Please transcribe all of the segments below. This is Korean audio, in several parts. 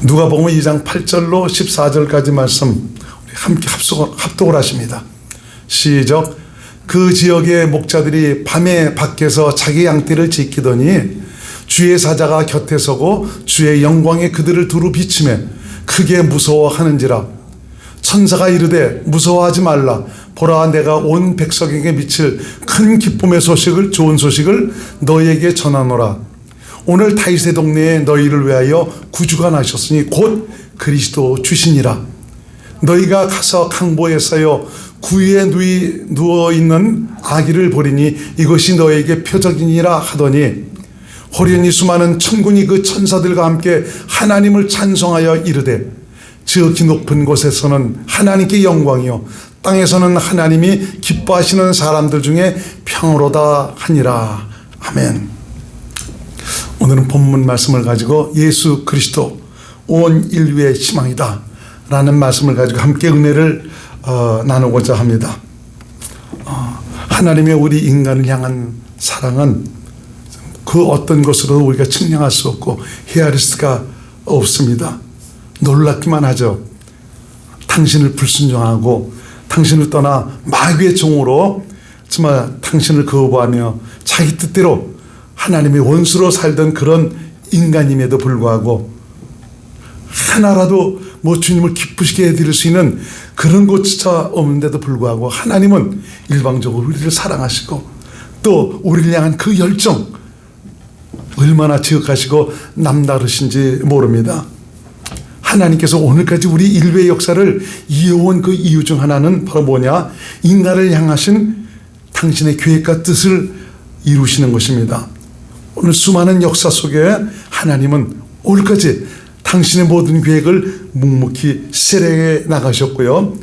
누가복음 2장 8절로 14절까지 말씀 우리 함께 합독을 하십니다. 시작. 그 지역의 목자들이 밤에 밖에서 자기 양떼를 지키더니 주의 사자가 곁에 서고 주의 영광에 그들을 두루 비추매 크게 무서워하는지라. 천사가 이르되 무서워하지 말라. 보라, 내가 온 백성에게 미칠 큰 기쁨의 소식을, 좋은 소식을 너희에게 전하노라. 오늘 다윗의 동네에 너희를 위하여 구주가 나셨으니 곧 그리스도 주시니라. 너희가 가서 강보에 쌓여 구유에 누워있는 아기를 보리니 이것이 너희에게 표적이니라 하더니 호련히 수많은 천군이 그 천사들과 함께 하나님을 찬송하여 이르되 지극히 높은 곳에서는 하나님께 영광이요 땅에서는 하나님이 기뻐하시는 사람들 중에 평으로다 하니라. 아멘. 오늘은 본문 말씀을 가지고 예수 그리스도 온 인류의 희망이다 라는 말씀을 가지고 함께 은혜를 나누고자 합니다. 하나님의 우리 인간을 향한 사랑은 그 어떤 것으로도 우리가 측량할 수 없고 헤아릴 수가 없습니다. 놀랍기만 하죠. 당신을 불순종하고 당신을 떠나 마귀의 종으로 정말 당신을 거부하며 자기 뜻대로 하나님의 원수로 살던 그런 인간임에도 불구하고 하나라도 주님을 기쁘시게 해드릴 수 있는 그런 것조차 없는데도 불구하고 하나님은 일방적으로 우리를 사랑하시고 또 우리를 향한 그 열정 얼마나 지극하시고 남다르신지 모릅니다. 하나님께서 오늘까지 우리 인류의 역사를 이어온 그 이유 중 하나는 바로 뭐냐? 인간을 향하신 당신의 계획과 뜻을 이루시는 것입니다. 오늘 수많은 역사 속에 하나님은 오늘까지 당신의 모든 계획을 묵묵히 실행해 나가셨고요.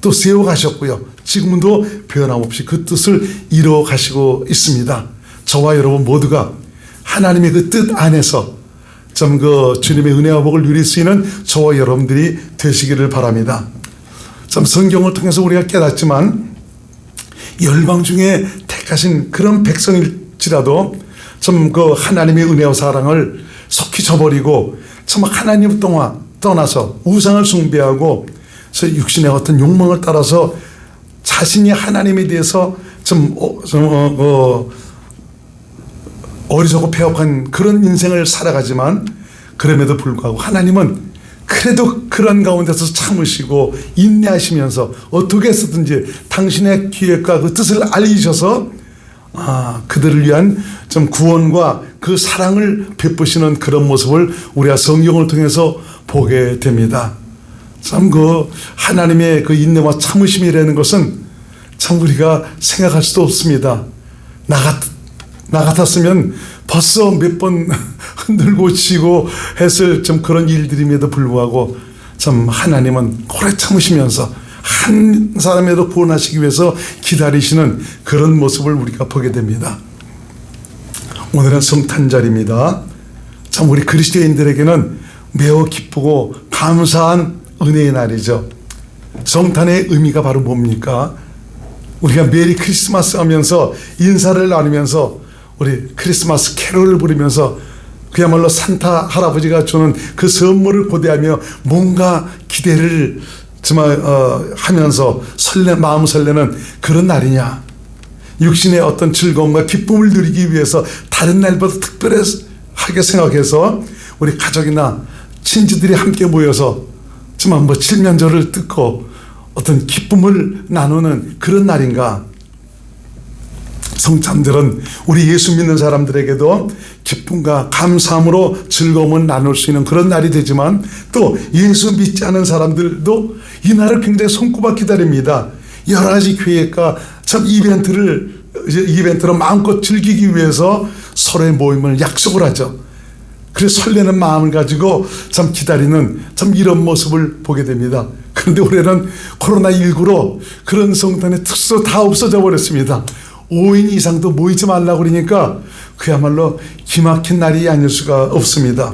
또 세워가셨고요. 지금도 변함없이 그 뜻을 이루어 가시고 있습니다. 저와 여러분 모두가 하나님의 그 뜻 안에서 그 주님의 은혜와 복을 누릴 수 있는 저와 여러분들이 되시기를 바랍니다. 성경을 통해서 우리가 깨닫지만 열방 중에 택하신 그런 백성일지라도 그 하나님의 은혜와 사랑을 속히 저버리고 하나님 떠나서 우상을 숭배하고 육신의 어떤 욕망을 따라서 자신이 하나님에 대해서 어리석고 폐역한 그런 인생을 살아가지만 그럼에도 불구하고 하나님은 그래도 그런 가운데서 참으시고 인내하시면서 어떻게 해서든지 당신의 기획과 그 뜻을 알리셔서 그들을 위한 구원과 그 사랑을 베푸시는 그런 모습을 우리가 성경을 통해서 보게 됩니다. 그 하나님의 그 인내와 참으심이라는 것은 참 우리가 생각할 수도 없습니다. 나 같았으면 벌써 몇 번 흔들고 치고 했을 그런 일들임에도 불구하고 하나님은 오래 참으시면서 한 사람에도 구원하시기 위해서 기다리시는 그런 모습을 우리가 보게 됩니다. 오늘은 성탄절입니다. 참 우리 그리스도인들에게는 매우 기쁘고 감사한 은혜의 날이죠. 성탄의 의미가 바로 뭡니까? 우리가 메리 크리스마스 하면서 인사를 나누면서 우리 크리스마스 캐롤을 부르면서 그야말로 산타 할아버지가 주는 그 선물을 고대하며 뭔가 기대를 하면서 마음 설레는 그런 날이냐? 육신의 어떤 즐거움과 기쁨을 누리기 위해서 다른 날보다 특별하게 생각해서 우리 가족이나 친지들이 함께 모여서 칠면조를 뜯고 어떤 기쁨을 나누는 그런 날인가? 성탄절은 우리 예수 믿는 사람들에게도 기쁨과 감사함으로 즐거움을 나눌 수 있는 그런 날이 되지만 또 예수 믿지 않은 사람들도 이 날을 굉장히 손꼽아 기다립니다. 여러 가지 계획과 이벤트로 마음껏 즐기기 위해서 서로의 모임을 약속을 하죠. 그래서 설레는 마음을 가지고 기다리는 이런 모습을 보게 됩니다. 그런데 올해는 코로나19로 그런 성탄의 특수 다 없어져 버렸습니다. 5인 이상도 모이지 말라고 그러니까 그야말로 기막힌 날이 아닐 수가 없습니다.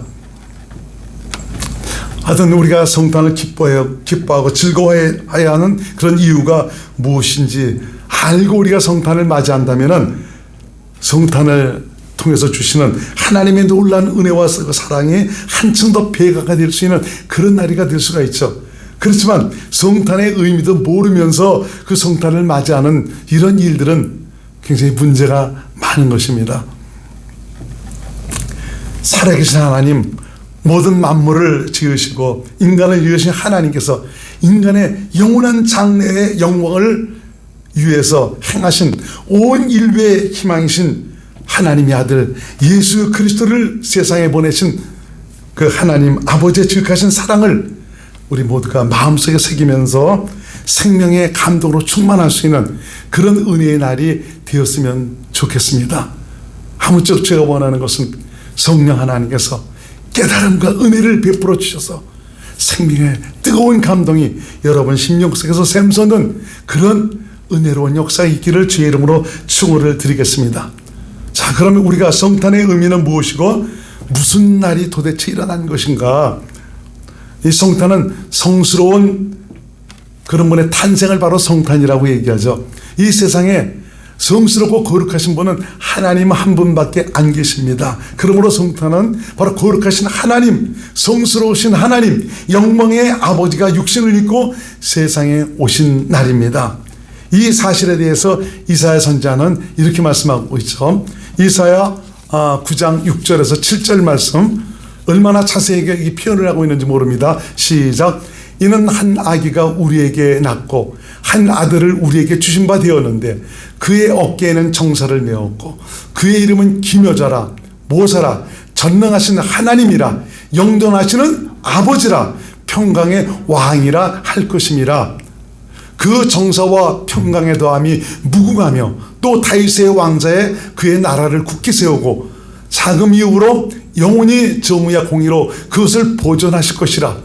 하여튼 우리가 성탄을 기뻐하고 즐거워해야 하는 그런 이유가 무엇인지 알고 우리가 성탄을 맞이한다면 성탄을 통해서 주시는 하나님의 놀라운 은혜와 그 사랑이 한층 더 배가가 될 수 있는 그런 날이가 될 수가 있죠. 그렇지만 성탄의 의미도 모르면서 그 성탄을 맞이하는 이런 일들은 굉장히 문제가 많은 것입니다. 살아계신 하나님, 모든 만물을 지으시고 인간을 지으신 하나님께서 인간의 영원한 장래의 영광을 위해서 행하신 온 인류의 희망이신 하나님의 아들 예수 그리스도를 세상에 보내신 그 하나님 아버지의 지극하신 사랑을 우리 모두가 마음속에 새기면서 생명의 감동으로 충만할 수 있는 그런 은혜의 날이 되었으면 좋겠습니다. 아무쪼록 제가 원하는 것은 성령 하나님께서 깨달음과 은혜를 베풀어 주셔서 생명의 뜨거운 감동이 여러분 심령 속에서 샘솟는 그런 은혜로운 역사가 있기를 주의 이름으로 축원을 드리겠습니다. 자, 그러면 우리가 성탄의 의미는 무엇이고 무슨 날이 도대체 일어난 것인가? 이 성탄은 성스러운 그런 분의 탄생을 바로 성탄이라고 얘기하죠. 이 세상에 성스럽고 거룩하신 분은 하나님 한 분밖에 안 계십니다. 그러므로 성탄은 바로 거룩하신 하나님, 성스러우신 하나님, 영광의 아버지가 육신을 입고 세상에 오신 날입니다. 이 사실에 대해서 이사야 선지자는 이렇게 말씀하고 있죠. 이사야 9장 6절에서 7절 말씀, 얼마나 자세하게 표현을 하고 있는지 모릅니다. 시작. 이는 한 아기가 우리에게 낳고 한 아들을 우리에게 주신 바 되었는데 그의 어깨에는 정사를 메었고 그의 이름은 기묘자라, 모사라, 전능하신 하나님이라, 영존하시는 아버지라, 평강의 왕이라 할 것임이라. 그 정사와 평강의 더함이 무궁하며 또 다윗의 왕자에 그의 나라를 굳게 세우고 자금 이후로 영원히 정의와 공의로 그것을 보존하실 것이라.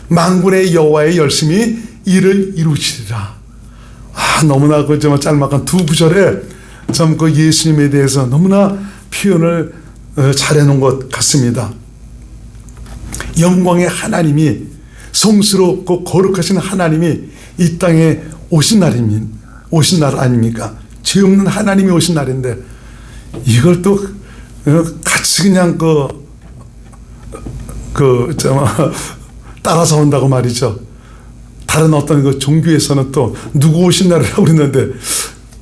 만군의 여호와의 열심히 이를 이루시리라. 너무나 그 짤막한 두 구절에 참 그 예수님에 대해서 너무나 표현을 잘해놓은 것 같습니다. 영광의 하나님이, 성스럽고 거룩하신 하나님이 이 땅에 오신 날 아닙니까? 죄 없는 하나님이 오신 날인데 이걸 또 같이 그냥 따라서 온다고 말이죠. 다른 어떤 그 종교에서는 또 누구 오신 날이라고 그러는데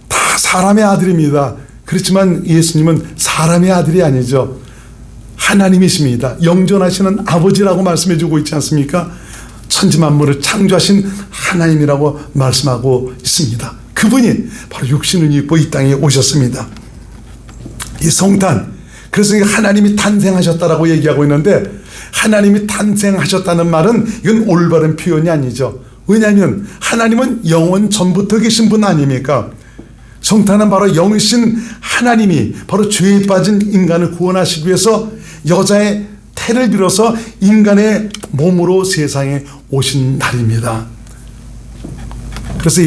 다 사람의 아들입니다. 그렇지만 예수님은 사람의 아들이 아니죠. 하나님이십니다. 영존하시는 아버지라고 말씀해 주고 있지 않습니까? 천지 만물을 창조하신 하나님이라고 말씀하고 있습니다. 그분이 바로 육신을 입고 이 땅에 오셨습니다. 이 성탄, 그래서 하나님이 탄생하셨다라고 얘기하고 있는데 하나님이 탄생하셨다는 말은 이건 올바른 표현이 아니죠. 왜냐하면 하나님은 영원 전부터 계신 분 아닙니까? 성탄은 바로 영이신 하나님이 바로 죄에 빠진 인간을 구원하시기 위해서 여자의 태를 빌어서 인간의 몸으로 세상에 오신 날입니다. 그래서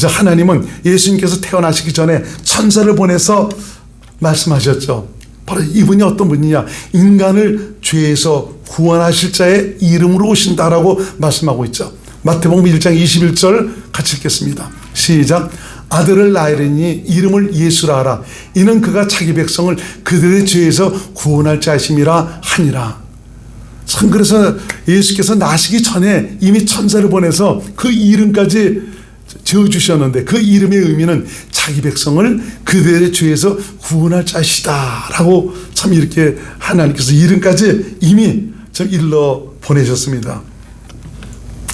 하나님은 예수님께서 태어나시기 전에 천사를 보내서 말씀하셨죠. 바로 이분이 어떤 분이냐, 인간을 죄에서 구원하실 자의 이름으로 오신다라고 말씀하고 있죠. 마태복음 1장 21절 같이 읽겠습니다. 시작. 아들을 낳으리니 이름을 예수라 하라. 이는 그가 자기 백성을 그들의 죄에서 구원할 자이심이라 하니라. 참, 그래서 예수께서 나시기 전에 이미 천사를 보내서 그 이름까지 지어주셨는데 그 이름의 의미는 자기 백성을 그들의 죄에서 구원할 자시다 라고 참 이렇게 하나님께서 이름까지 이미 좀 일러 보내셨습니다.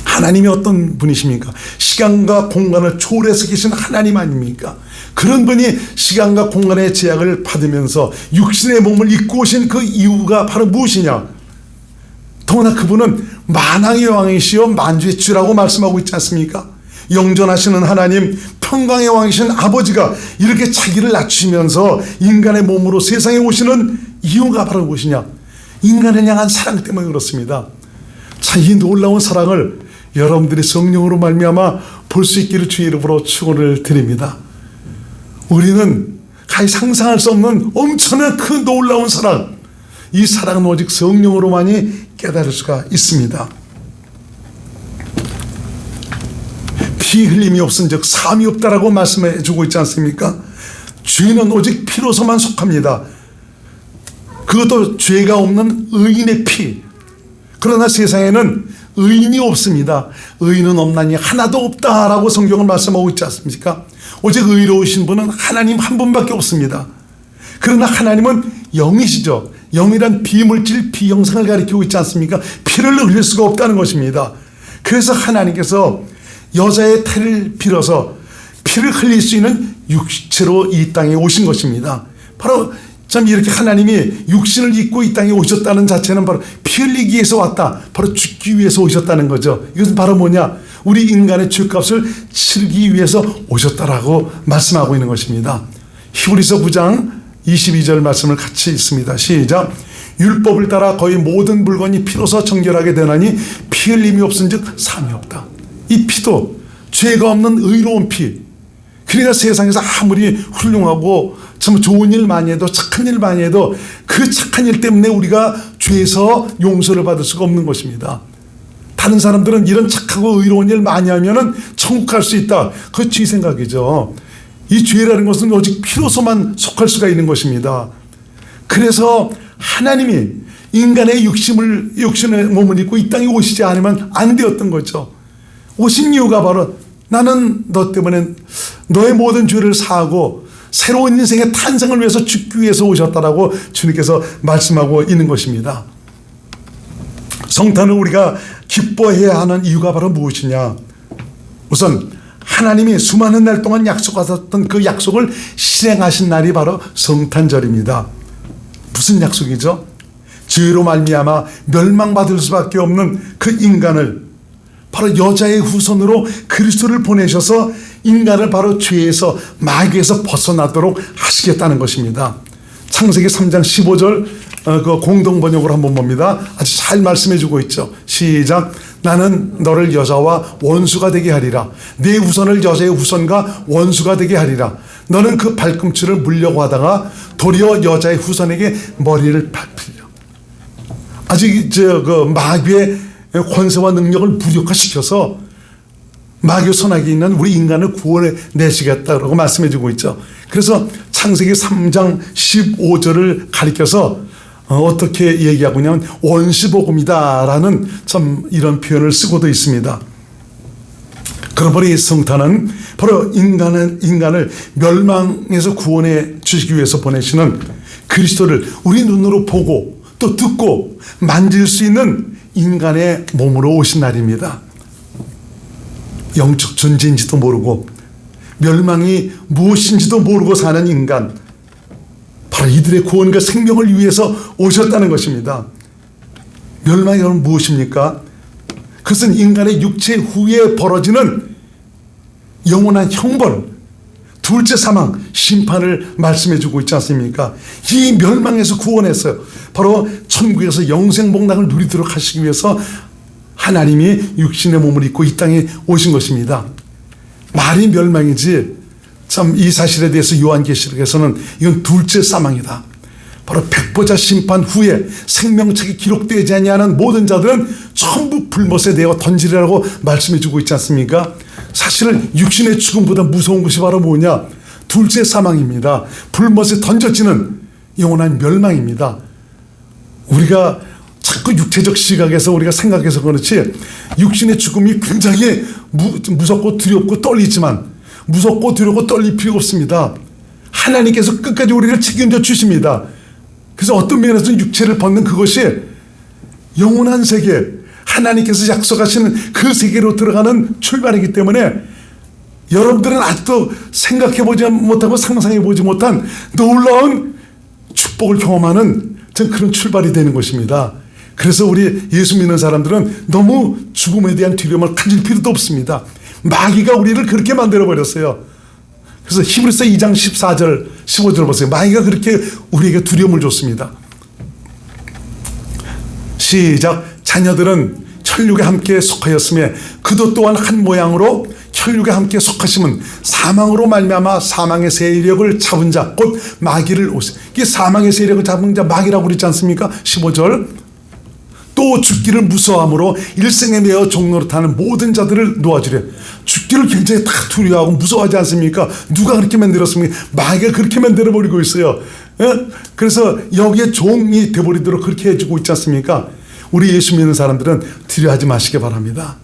하나님이 어떤 분이십니까? 시간과 공간을 초월해서 계신 하나님 아닙니까? 그런 분이 시간과 공간의 제약을 받으면서 육신의 몸을 입고 오신 그 이유가 바로 무엇이냐? 더구나 그분은 만왕의 왕이시여 만주의 주라고 말씀하고 있지 않습니까? 영존하시는 하나님, 평강의 왕이신 아버지가 이렇게 자기를 낮추시면서 인간의 몸으로 세상에 오시는 이유가 바로 무엇이냐? 인간을 향한 사랑 때문에 그렇습니다. 참, 이 놀라운 사랑을 여러분들이 성령으로 말미암아 볼 수 있기를 주의 이름으로 축원을 드립니다. 우리는 가히 상상할 수 없는 엄청난 그 놀라운 사랑, 이 사랑은 오직 성령으로만이 깨달을 수가 있습니다. 피 흘림이 없은 적 삶이 없다라고 말씀해 주고 있지 않습니까? 죄는 오직 피로서만 속합니다. 그것도 죄가 없는 의인의 피. 그러나 세상에는 의인이 없습니다. 의인은 없나니 하나도 없다라고 성경은 말씀하고 있지 않습니까? 오직 의로우신 분은 하나님 한 분밖에 없습니다. 그러나 하나님은 영이시죠. 영이란 비물질, 비영상을 가리키고 있지 않습니까? 피를 흘릴 수가 없다는 것입니다. 그래서 하나님께서 여자의 태를 빌어서 피를 흘릴 수 있는 육체로 이 땅에 오신 것입니다. 바로 참 이렇게 하나님이 육신을 입고 이 땅에 오셨다는 자체는 바로 피 흘리기 위해서 왔다. 바로 죽기 위해서 오셨다는 거죠. 이것은 바로 뭐냐? 우리 인간의 죄값을 치르기 위해서 오셨다라고 말씀하고 있는 것입니다. 히브리서 9장 22절 말씀을 같이 읽습니다. 시작. 율법을 따라 거의 모든 물건이 피로서 정결하게 되나니 피 흘림이 없은즉 삶이 없다. 이 피도 죄가 없는 의로운 피. 그러니까 세상에서 아무리 훌륭하고 참 좋은 일 많이 해도 착한 일 많이 해도 그 착한 일 때문에 우리가 죄에서 용서를 받을 수가 없는 것입니다. 다른 사람들은 이런 착하고 의로운 일 많이 하면은 천국 갈 수 있다. 그건 죄 생각이죠. 이 죄라는 것은 오직 피로서만 속할 수가 있는 것입니다. 그래서 하나님이 인간의 육신의 몸을 입고 이 땅에 오시지 않으면 안 되었던 거죠. 오신 이유가 바로 나는 너 때문에 너의 모든 죄를 사하고 새로운 인생의 탄생을 위해서 죽기 위해서 오셨다라고 주님께서 말씀하고 있는 것입니다. 성탄을 우리가 기뻐해야 하는 이유가 바로 무엇이냐? 우선 하나님이 수많은 날 동안 약속하셨던 그 약속을 실행하신 날이 바로 성탄절입니다. 무슨 약속이죠? 죄로 말미암아 멸망받을 수밖에 없는 그 인간을 바로 여자의 후손으로 그리스도를 보내셔서 인간을 바로 죄에서 마귀에서 벗어나도록 하시겠다는 것입니다. 창세기 3장 15절 그 공동 번역으로 한번 봅니다. 아주 잘 말씀해 주고 있죠. 시작. 나는 너를 여자와 원수가 되게 하리라. 네 후손을 여자의 후손과 원수가 되게 하리라. 너는 그 발꿈치를 물려고 하다가 도리어 여자의 후손에게 머리를 밟히리라. 아직 그 마귀의 권세와 능력을 무력화시켜서 마귀의 손아귀에 있는 우리 인간을 구원해 내시겠다라고 말씀해 주고 있죠. 그래서 창세기 3장 15절을 가리켜서 어떻게 얘기하고 있냐면 원시복음이다라는 참 이런 표현을 쓰고도 있습니다. 그러므로 이 성탄은 바로 인간을 멸망에서 구원해 주시기 위해서 보내시는 그리스도를 우리 눈으로 보고 또 듣고 만질 수 있는 인간의 몸으로 오신 날입니다. 영적 존재인지도 모르고 멸망이 무엇인지도 모르고 사는 인간, 바로 이들의 구원과 생명을 위해서 오셨다는 것입니다. 멸망이 그럼 무엇입니까? 그것은 인간의 육체 후에 벌어지는 영원한 형벌, 둘째 사망, 심판을 말씀해 주고 있지 않습니까? 이 멸망에서 구원했어요. 바로 천국에서 영생복락을 누리도록 하시기 위해서 하나님이 육신의 몸을 입고 이 땅에 오신 것입니다. 말이 멸망이지 참 이 사실에 대해서 요한계시록에서는 이건 둘째 사망이다. 바로 백보자 심판 후에 생명책이 기록되지 아니하는 모든 자들은 전부 불못에 내어 던지리라고 말씀해 주고 있지 않습니까? 사실은 육신의 죽음보다 무서운 것이 바로 뭐냐? 둘째 사망입니다. 불못에 던져지는 영원한 멸망입니다. 우리가 자꾸 육체적 시각에서 우리가 생각해서 그렇지 육신의 죽음이 굉장히 무섭고 두렵고 떨리지만 무섭고 두렵고 떨릴 필요가 없습니다. 하나님께서 끝까지 우리를 책임져 주십니다. 그래서 어떤 면에서는 육체를 벗는 그것이 영원한 세계, 하나님께서 약속하시는 그 세계로 들어가는 출발이기 때문에 여러분들은 아직도 생각해보지 못하고 상상해보지 못한 놀라운 축복을 경험하는 그런 출발이 되는 것입니다. 그래서 우리 예수 믿는 사람들은 너무 죽음에 대한 두려움을 가질 필요도 없습니다. 마귀가 우리를 그렇게 만들어버렸어요. 그래서 히브리서 2장 14절 15절 보세요. 마귀가 그렇게 우리에게 두려움을 줬습니다. 시작. 자녀들은 혈육에 함께 속하였으며 그도 또한 한 모양으로 혈육에 함께 속하심은 사망으로 말미암아 사망의 세력을 잡은 자 곧 마귀를 오시. 이게 사망의 세력을 잡은 자 마귀라고 그랬지 않습니까? 15절. 또 또 죽기를 무서워함으로 일생에 매어 종노릇하는 모든 자들을 놓아주려. 죽기를 굉장히 다 두려워하고 무서워하지 않습니까? 누가 그렇게 만들었습니까? 마귀가 그렇게 만들어버리고 있어요. 그래서 여기에 종이 되어버리도록 그렇게 해주고 있지 않습니까? 우리 예수 믿는 사람들은 두려워하지 마시기 바랍니다.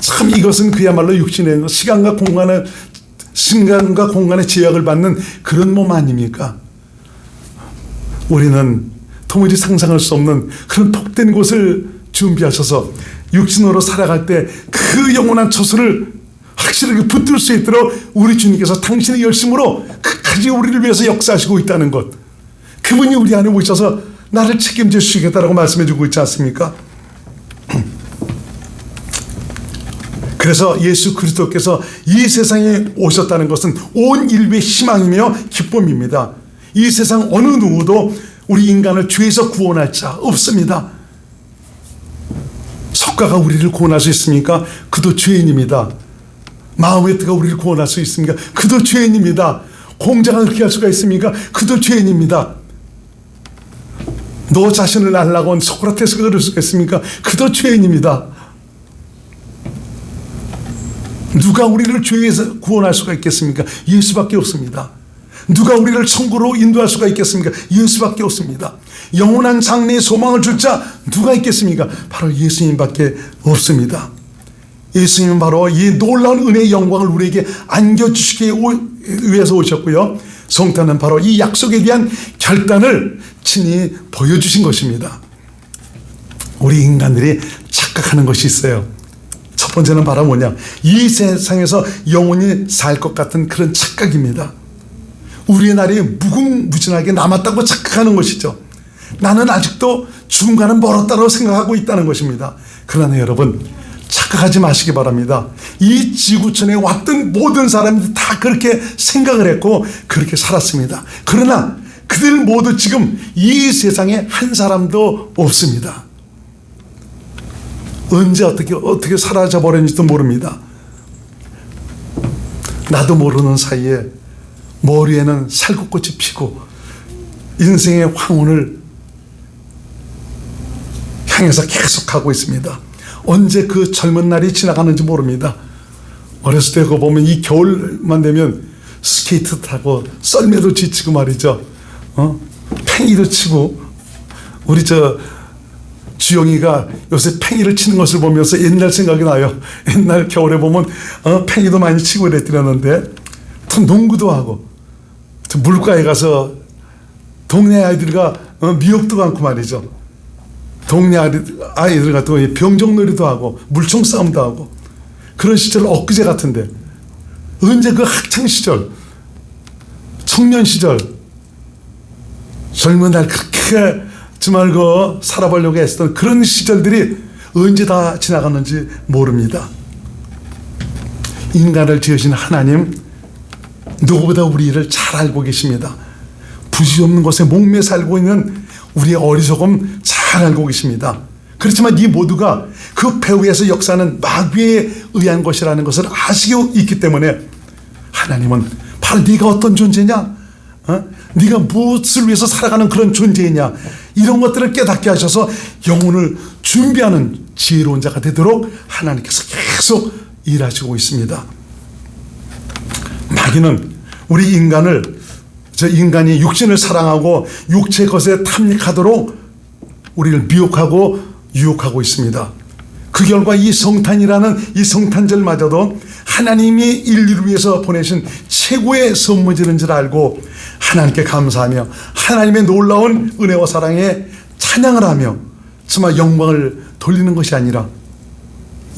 참 이것은 그야말로 육신의 시간과 공간의 제약을 받는 그런 몸 아닙니까? 우리는 도무지 상상할 수 없는 그런 복된 곳을 준비하셔서 육신으로 살아갈 때 그 영원한 처소를 확실하게 붙들 수 있도록 우리 주님께서 당신의 열심으로 끝까지 우리를 위해서 역사하시고 있다는 것, 그분이 우리 안에 오셔서 나를 책임져 주시겠다라고 말씀해 주고 있지 않습니까? 그래서 예수 그리스도께서 이 세상에 오셨다는 것은 온 인류의 희망이며 기쁨입니다. 이 세상 어느 누구도 우리 인간을 죄에서 구원할 자 없습니다. 석가가 우리를 구원할 수 있습니까? 그도 죄인입니다. 마호메트가 우리를 구원할 수 있습니까? 그도 죄인입니다. 공자가 그렇게 할 수가 있습니까? 그도 죄인입니다. 너 자신을 알라고 한 소크라테스가 그럴 수가 있습니까? 그도 죄인입니다. 누가 우리를 죄에서 구원할 수가 있겠습니까? 예수밖에 없습니다. 누가 우리를 천국으로 인도할 수가 있겠습니까? 예수밖에 없습니다. 영원한 장래의 소망을 줄 자 누가 있겠습니까? 바로 예수님밖에 없습니다. 예수님은 바로 이 놀라운 은혜의 영광을 우리에게 안겨주시기 위해서 오셨고요, 성탄은 바로 이 약속에 대한 결단을 친히 보여주신 것입니다. 우리 인간들이 착각하는 것이 있어요. 첫 번째는 바로 뭐냐, 이 세상에서 영원히 살 것 같은 그런 착각입니다. 우리의 날이 무궁무진하게 남았다고 착각하는 것이죠. 나는 아직도 죽음과는 멀었다고 생각하고 있다는 것입니다. 그러나 여러분, 착각하지 마시기 바랍니다. 이 지구촌에 왔던 모든 사람들이 다 그렇게 생각을 했고 그렇게 살았습니다. 그러나 그들 모두 지금 이 세상에 한 사람도 없습니다. 언제 어떻게 사라져 버렸는지도 모릅니다. 나도 모르는 사이에 머리에는 살구꽃이 피고 인생의 황혼을 향해서 계속 가고 있습니다. 언제 그 젊은 날이 지나가는지 모릅니다. 어렸을 때 그거 보면 이 겨울만 되면 스케이트 타고 썰매도 지치고 말이죠. 팽이도 치고, 우리 주영이가 요새 팽이를 치는 것을 보면서 옛날 생각이 나요. 옛날 겨울에 보면 팽이도 많이 치고 이랬더랬는데, 또 농구도 하고, 또 물가에 가서 동네 아이들과 미역도 감고 말이죠. 동네 아이들과 또 병정놀이도 하고 물총 싸움도 하고, 그런 시절 엊그제 같은데, 언제 그 학창시절, 청년시절, 젊은 날 그렇게 정말 살아보려고 했던 그런 시절들이 언제 다 지나갔는지 모릅니다. 인간을 지으신 하나님, 누구보다 우리를 잘 알고 계십니다. 부지 없는 것에 목매 살고 있는 우리의 어리석음 잘 알고 계십니다. 그렇지만 이 모두가 그 배후에서 역사하는 마귀에 의한 것이라는 것을 아시고 있기 때문에 하나님은 바로 네가 어떤 존재냐, 네가 무엇을 위해서 살아가는 그런 존재이냐, 이런 것들을 깨닫게 하셔서 영혼을 준비하는 지혜로운 자가 되도록 하나님께서 계속 일하시고 있습니다. 마귀는 우리 인간이 육신을 사랑하고 육체의 것에 탐닉하도록 우리를 미혹하고 유혹하고 있습니다. 그 결과 이 성탄이라는 이 성탄절마저도 하나님이 인류를 위해서 보내신 최고의 선물인 줄 알고 하나님께 감사하며 하나님의 놀라운 은혜와 사랑에 찬양을 하며 정말 영광을 돌리는 것이 아니라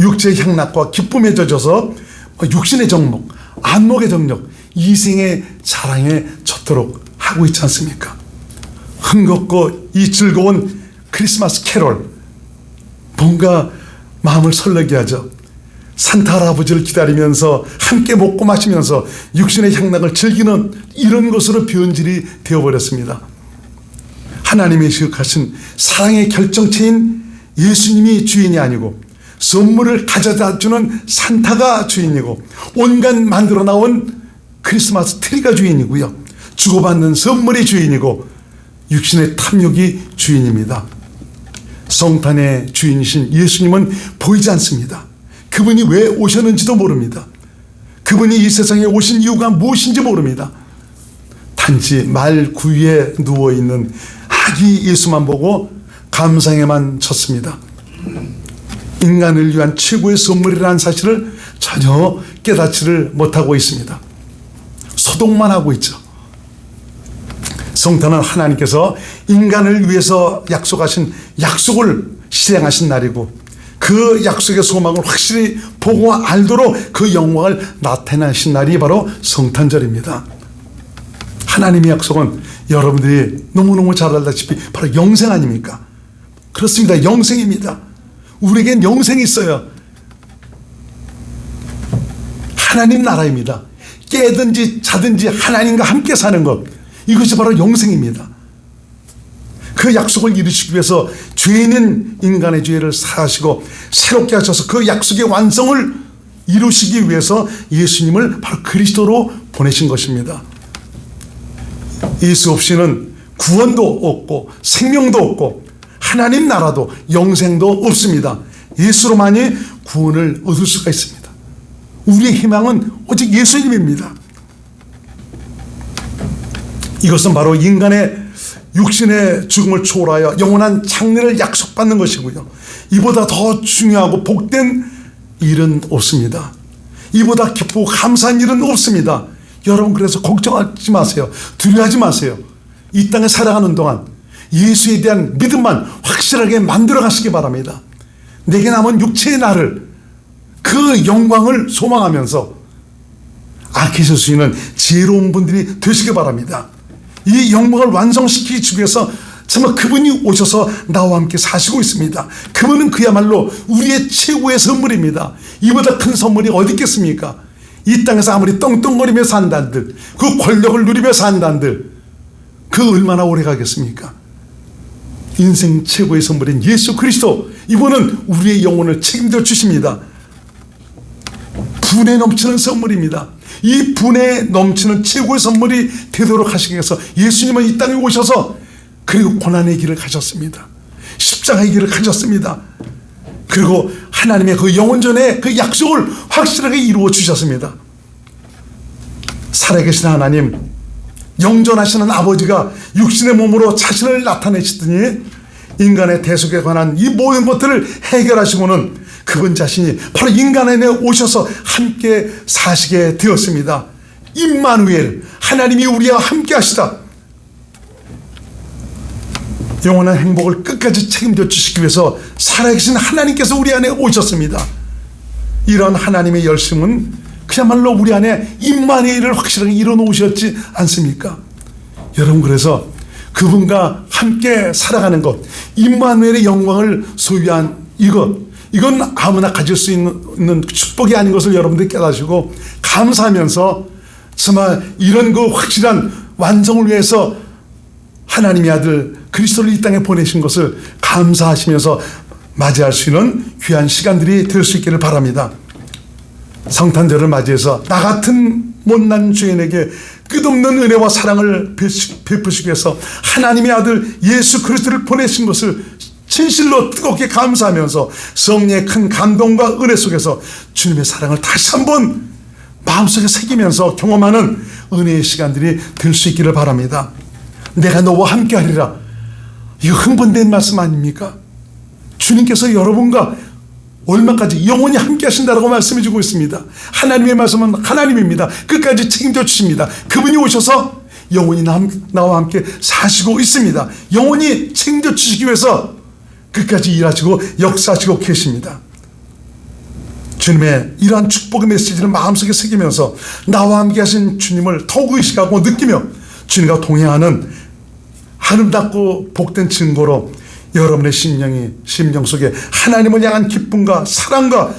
육체의 향락과 기쁨에 젖어서 육신의 정욕, 안목의 정욕, 이생의 자랑에 젖도록 하고 있지 않습니까? 흥겹고 이 즐거운 크리스마스 캐롤, 뭔가 마음을 설레게 하죠. 산타 할아버지를 기다리면서 함께 먹고 마시면서 육신의 향락을 즐기는 이런 것으로 변질이 되어버렸습니다. 하나님의 지극하신 사랑의 결정체인 예수님이 주인이 아니고 선물을 가져다 주는 산타가 주인이고 온갖 만들어 나온 크리스마스 트리가 주인이고요, 주고받는 선물이 주인이고 육신의 탐욕이 주인입니다. 성탄의 주인이신 예수님은 보이지 않습니다. 그분이 왜 오셨는지도 모릅니다. 그분이 이 세상에 오신 이유가 무엇인지 모릅니다. 단지 말 구유에 누워있는 아기 예수만 보고 감상에만 쳤습니다. 인간을 위한 최고의 선물이라는 사실을 전혀 깨닫지를 못하고 있습니다. 소동만 하고 있죠. 성탄은 하나님께서 인간을 위해서 약속하신 약속을 실행하신 날이고, 그 약속의 소망을 확실히 보고 알도록 그 영광을 나타내신 날이 바로 성탄절입니다. 하나님의 약속은 여러분들이 너무너무 잘 알다시피 바로 영생 아닙니까? 그렇습니다. 영생입니다. 우리에겐 영생이 있어요. 하나님 나라입니다. 깨든지 자든지 하나님과 함께 사는 것, 이것이 바로 영생입니다. 그 약속을 이루시기 위해서 죄 있는 인간의 죄를 사하시고 새롭게 하셔서 그 약속의 완성을 이루시기 위해서 예수님을 바로 그리스도로 보내신 것입니다. 예수 없이는 구원도 없고 생명도 없고 하나님 나라도 영생도 없습니다. 예수로만이 구원을 얻을 수가 있습니다. 우리의 희망은 오직 예수님입니다. 이것은 바로 인간의 육신의 죽음을 초월하여 영원한 장래를 약속받는 것이고요. 이보다 더 중요하고 복된 일은 없습니다. 이보다 기쁘고 감사한 일은 없습니다. 여러분, 그래서 걱정하지 마세요. 두려워하지 마세요. 이 땅에 살아가는 동안 예수에 대한 믿음만 확실하게 만들어 가시기 바랍니다. 내게 남은 육체의 날을, 그 영광을 소망하면서 아끼실 수 있는 지혜로운 분들이 되시기 바랍니다. 이 영광을 완성시키기 위해서 정말 그분이 오셔서 나와 함께 사시고 있습니다. 그분은 그야말로 우리의 최고의 선물입니다. 이보다 큰 선물이 어디 있겠습니까? 이 땅에서 아무리 떵떵거리며 산다들, 그 권력을 누리며 산다들, 그 얼마나 오래 가겠습니까? 인생 최고의 선물인 예수 그리스도, 이분은 우리의 영혼을 책임져 주십니다. 분에 넘치는 선물입니다. 이 분에 넘치는 최고의 선물이 되도록 하시기 위해서 예수님은 이 땅에 오셔서 그리고 고난의 길을 가셨습니다. 십자가의 길을 가셨습니다. 그리고 하나님의 그 영원전의 그 약속을 확실하게 이루어 주셨습니다. 살아계신 하나님, 영존하시는 아버지가 육신의 몸으로 자신을 나타내시더니 인간의 대속에 관한 이 모든 것들을 해결하시고는 그분 자신이 바로 인간 안에 오셔서 함께 사시게 되었습니다. 임마누엘, 하나님이 우리와 함께 하시다. 영원한 행복을 끝까지 책임져 주시기 위해서 살아계신 하나님께서 우리 안에 오셨습니다. 이런 하나님의 열심은 그야말로 우리 안에 임마누엘을 확실하게 이뤄놓으셨지 않습니까? 여러분, 그래서 그분과 함께 살아가는 것, 임마누엘의 영광을 소유한 이건 아무나 가질 수 있는 축복이 아닌 것을 여러분들이 깨닫시고 감사하면서 정말 이런 그 확실한 완성을 위해서 하나님의 아들 그리스도를 이 땅에 보내신 것을 감사하시면서 맞이할 수 있는 귀한 시간들이 될 수 있기를 바랍니다. 성탄절을 맞이해서 나 같은 못난 죄인에게 끝없는 은혜와 사랑을 베푸시기 위해서 하나님의 아들 예수 그리스도를 보내신 것을 진실로 뜨겁게 감사하면서 성령의 큰 감동과 은혜 속에서 주님의 사랑을 다시 한번 마음속에 새기면서 경험하는 은혜의 시간들이 될 수 있기를 바랍니다. 내가 너와 함께 하리라, 이거 흥분된 말씀 아닙니까? 주님께서 여러분과 얼마까지 영원히 함께 하신다라고 말씀해 주고 있습니다. 하나님의 말씀은 하나님입니다. 끝까지 책임져 주십니다. 그분이 오셔서 영원히 나와 함께 사시고 있습니다. 영원히 책임져 주시기 위해서 끝까지 일하시고 역사하시고 계십니다. 주님의 이러한 축복의 메시지를 마음속에 새기면서 나와 함께 하신 주님을 더욱 의식하고 느끼며 주님과 동행하는 아름답고 복된 증거로 여러분의 심령 속에 하나님을 향한 기쁨과 사랑과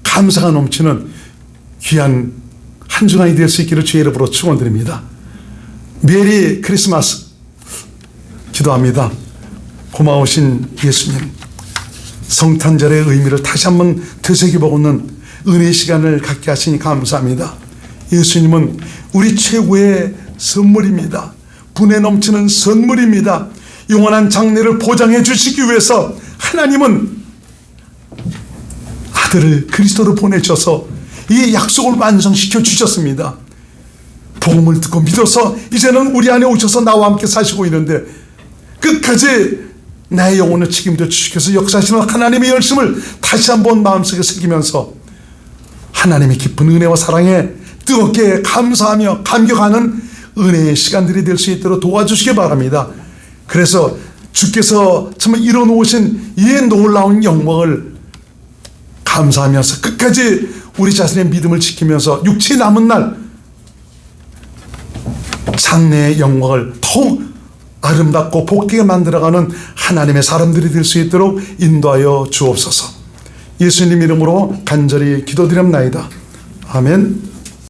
감사가 넘치는 귀한 한 주간이 될 수 있기를 주의 이름으로 축원드립니다. 메리 크리스마스 기도합니다. 고마우신 예수님, 성탄절의 의미를 다시 한번 되새겨보는 은혜의 시간을 갖게 하시니 감사합니다. 예수님은 우리 최고의 선물입니다. 분에 넘치는 선물입니다. 영원한 장래를 보장해 주시기 위해서 하나님은 아들을 그리스도로 보내셔서 이 약속을 완성시켜 주셨습니다. 복음을 듣고 믿어서 이제는 우리 안에 오셔서 나와 함께 사시고 있는데, 끝까지 나의 영혼을 책임져 주시면서 역사하시는 하나님의 열심을 다시 한번 마음속에 새기면서 하나님의 깊은 은혜와 사랑에 뜨겁게 감사하며 감격하는 은혜의 시간들이 될 수 있도록 도와주시기 바랍니다. 그래서 주께서 정말 이뤄놓으신 이 놀라운 영광을 감사하면서 끝까지 우리 자신의 믿음을 지키면서 육체 남은 날 장래의 영광을 더욱 아름답고 복되게 만들어가는 하나님의 사람들이 될 수 있도록 인도하여 주옵소서. 예수님 이름으로 간절히 기도드립나이다. 아멘.